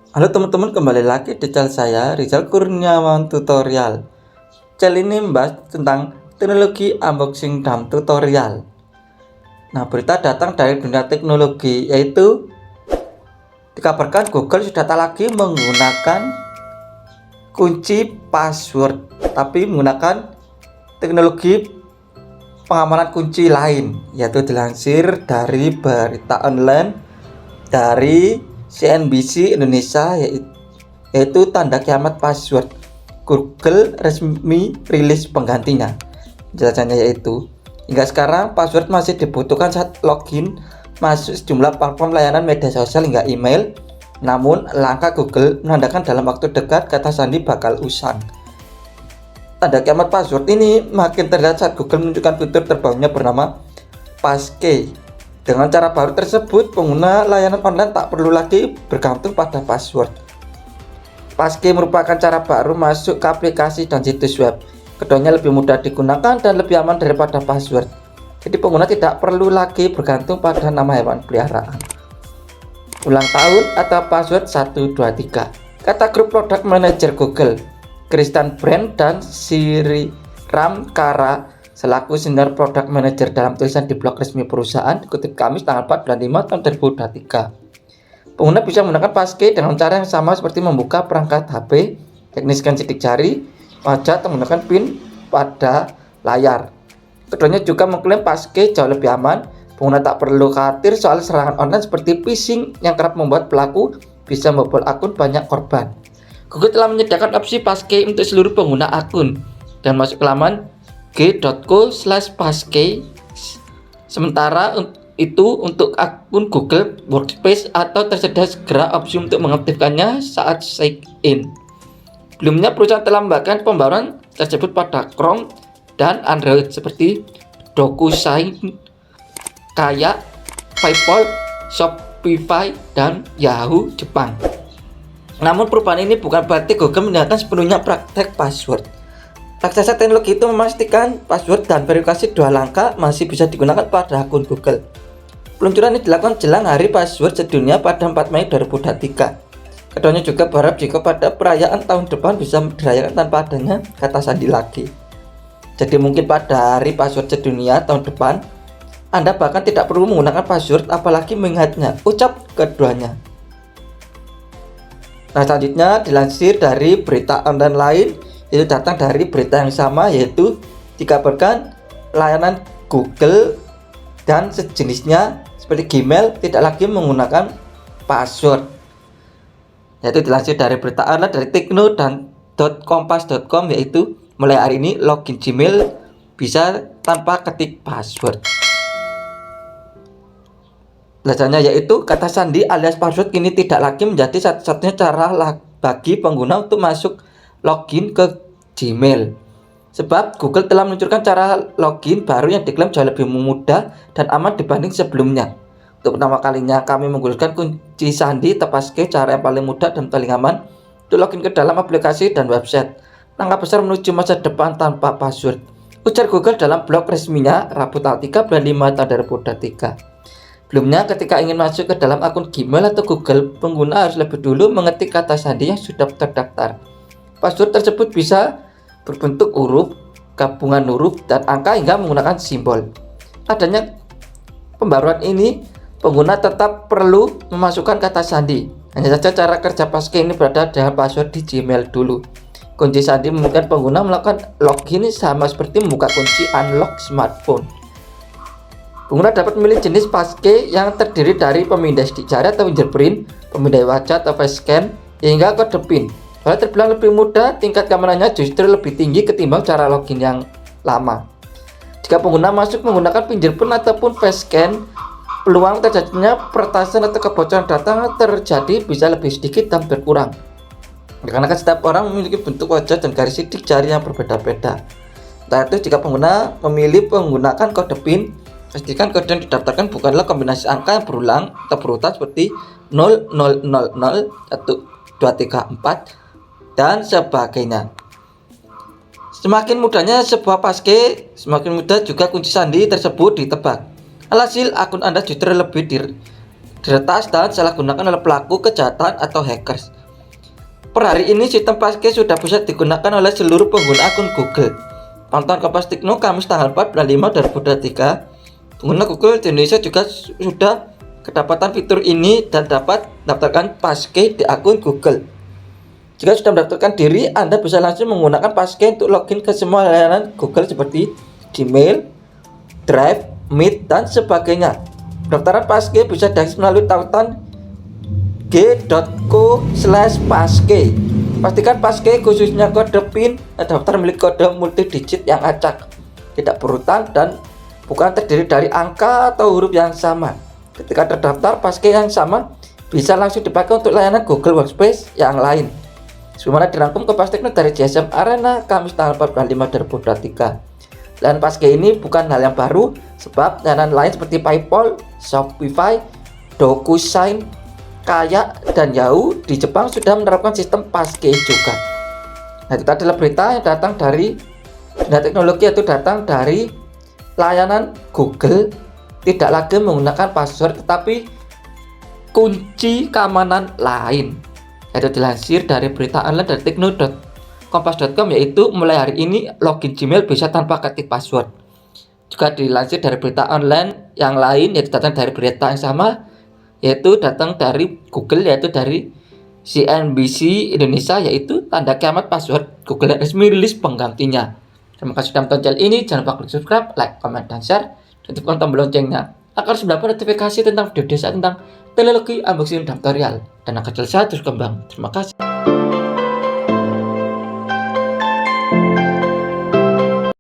Halo teman-teman, kembali lagi di channel saya, Rizal Kurniawan Tutorial. Channel ini membahas tentang teknologi unboxing dan tutorial. Nah, berita datang dari dunia teknologi, yaitu dikabarkan Google sudah tak lagi menggunakan kunci password, tapi menggunakan teknologi pengamanan kunci lain, yaitu dilansir dari berita online dari CNBC Indonesia, yaitu tanda kiamat password. Google resmi rilis penggantinya. Jelasannya yaitu, hingga sekarang password masih dibutuhkan saat login masuk sejumlah platform layanan media sosial hingga email. Namun langkah Google menandakan dalam waktu dekat kata sandi bakal usang. Tanda kiamat password ini makin terlihat saat Google menunjukkan fitur terbarunya bernama Passkey. Dengan cara baru tersebut, pengguna layanan online tak perlu lagi bergantung pada password. Passkey merupakan cara baru masuk ke aplikasi dan situs web. Keduanya lebih mudah digunakan dan lebih aman daripada password. Jadi pengguna tidak perlu lagi bergantung pada nama hewan peliharaan, ulang tahun, atau password 123. Kata grup product manager Google, Kristen Brand dan Siri Ramkara selaku senior product manager dalam tulisan di blog resmi perusahaan dikutip Kamis tanggal 4 bulan 5 tahun 2023. Pengguna bisa menggunakan Passkey dengan cara yang sama seperti membuka perangkat HP, yakni scan sidik jari wajah atau menggunakan PIN pada layar. Keduanya juga mengklaim Passkey jauh lebih aman. Pengguna tak perlu khawatir soal serangan online seperti phishing yang kerap membuat pelaku bisa membobol akun banyak korban. Google telah menyediakan opsi Passkey untuk seluruh pengguna akun dan masuk ke laman g.co/passkey. Sementara itu untuk akun Google Workspace atau tersedia segera opsi untuk mengaktifkannya saat sign-in. Sebelumnya perusahaan telah membagikan pembaruan tersebut pada Chrome dan Android seperti DocuSign, Kayak, PayPal, Shopify, dan Yahoo Jepang. Namun perubahan ini bukan berarti Google meninggalkan sepenuhnya praktek password. Raksasa teknologi itu memastikan password dan verifikasi 2 langkah masih bisa digunakan pada akun Google. Peluncuran ini dilakukan jelang hari password sedunia pada 4 Mei 2023. Keduanya juga berharap jika pada perayaan tahun depan bisa dirayakan tanpa adanya kata sandi lagi. Jadi mungkin pada hari password sedunia tahun depan, Anda bahkan tidak perlu menggunakan password apalagi mengingatnya, ucap keduanya. Nah, selanjutnya dilansir dari berita online lain, itu datang dari berita yang sama, yaitu dikabarkan layanan Google dan sejenisnya seperti Gmail tidak lagi menggunakan password. Yaitu dilansir dari berita online dari Tekno dan .kompas.com, yaitu mulai hari ini login Gmail bisa tanpa ketik password. Belajarnya yaitu kata sandi alias password kini tidak lagi menjadi satu-satunya cara bagi pengguna untuk masuk login ke Gmail. Sebab Google telah meluncurkan cara login baru yang diklaim jauh lebih mudah dan aman dibanding sebelumnya. Untuk pertama kalinya kami menggunakan kunci sandi atau Passkey, cara yang paling mudah dan paling aman untuk login ke dalam aplikasi dan website. Langkah besar menuju masa depan tanpa password, ujar Google dalam blog resminya Rabu tanggal 3 bulan 5 tahun 2023. Sebelumnya, ketika ingin masuk ke dalam akun Gmail atau Google, pengguna harus lebih dulu mengetik kata sandi yang sudah terdaftar. Password tersebut bisa berbentuk huruf, gabungan huruf, dan angka hingga menggunakan simbol. Adanya pembaruan ini, pengguna tetap perlu memasukkan kata sandi. Hanya saja cara kerja Passkey ini berada dalam password di Gmail dulu. Kunci sandi memungkinkan pengguna melakukan login sama seperti membuka kunci unlock smartphone. Pengguna dapat memilih jenis Passkey yang terdiri dari pemindai sidik jari atau fingerprint, pemindai wajah atau face scan, hingga kode PIN. Kalau terbilang lebih mudah, tingkat keamanannya justru lebih tinggi ketimbang cara login yang lama. Jika pengguna masuk menggunakan fingerprint ataupun face scan, peluang terjadinya peretasan atau kebocoran data terjadi bisa lebih sedikit dan berkurang. Karena setiap orang memiliki bentuk wajah dan garis sidik jari yang berbeda-beda. Setelah itu, jika pengguna memilih menggunakan kode PIN, pastikan kode yang didaftarkan bukanlah kombinasi angka yang berulang atau berurutan seperti 0000, 1234, dan sebagainya. Semakin mudahnya sebuah Passkey, semakin mudah juga kunci sandi tersebut ditebak. Alhasil, akun Anda justru lebih diretas dan salah gunakan oleh pelaku kejahatan atau hackers. Per hari ini sistem Passkey sudah bisa digunakan oleh seluruh pengguna akun Google. Pantauan Kompas Tekno Kamis tanggal 4 bulan 5 2023. Pengguna Google di Indonesia juga sudah kedapatan fitur ini dan dapat mendaftarkan Passkey di akun Google. Jika sudah mendaftarkan diri, Anda bisa langsung menggunakan Passkey untuk login ke semua layanan Google seperti Gmail, Drive, Meet, dan sebagainya. Pendaftaran Passkey bisa diakses melalui tautan g.co/passkey. Pastikan Passkey khususnya kode PIN daftar milik kode multidigit yang acak, tidak berurutan, dan bukan terdiri dari angka atau huruf yang sama. Ketika terdaftar, Passkey yang sama bisa langsung dipakai untuk layanan Google Workspace yang lain. Sebagaimana dirangkum Kompas Tekno dari GSM Arena Kamis tanggal 4 bulan 5 2023. Layanan Passkey ini bukan hal yang baru, sebab layanan lain seperti PayPal, Shopify, DocuSign, Kayak, dan Yahoo di Jepang sudah menerapkan sistem Passkey juga. Nah, itu adalah berita yang datang dari teknologi, yaitu datang dari layanan Google, tidak lagi menggunakan password tetapi kunci keamanan lain. Itu dilansir dari berita online dari tekno.kompas.com, yaitu mulai hari ini login Gmail bisa tanpa ketik password. Juga dilansir dari berita online yang lain, yaitu datang dari berita yang sama, yaitu datang dari Google, yaitu dari CNBC Indonesia, yaitu tanda kiamat password Google resmi rilis penggantinya. Terima kasih sudah menonton channel ini. Jangan lupa klik subscribe, like, comment, dan share, dan tekan tombol loncengnya agar mendapatkan notifikasi tentang video desa tentang teknologi unboxing dan tutorial dan akan selesai terus kembang. Terima kasih.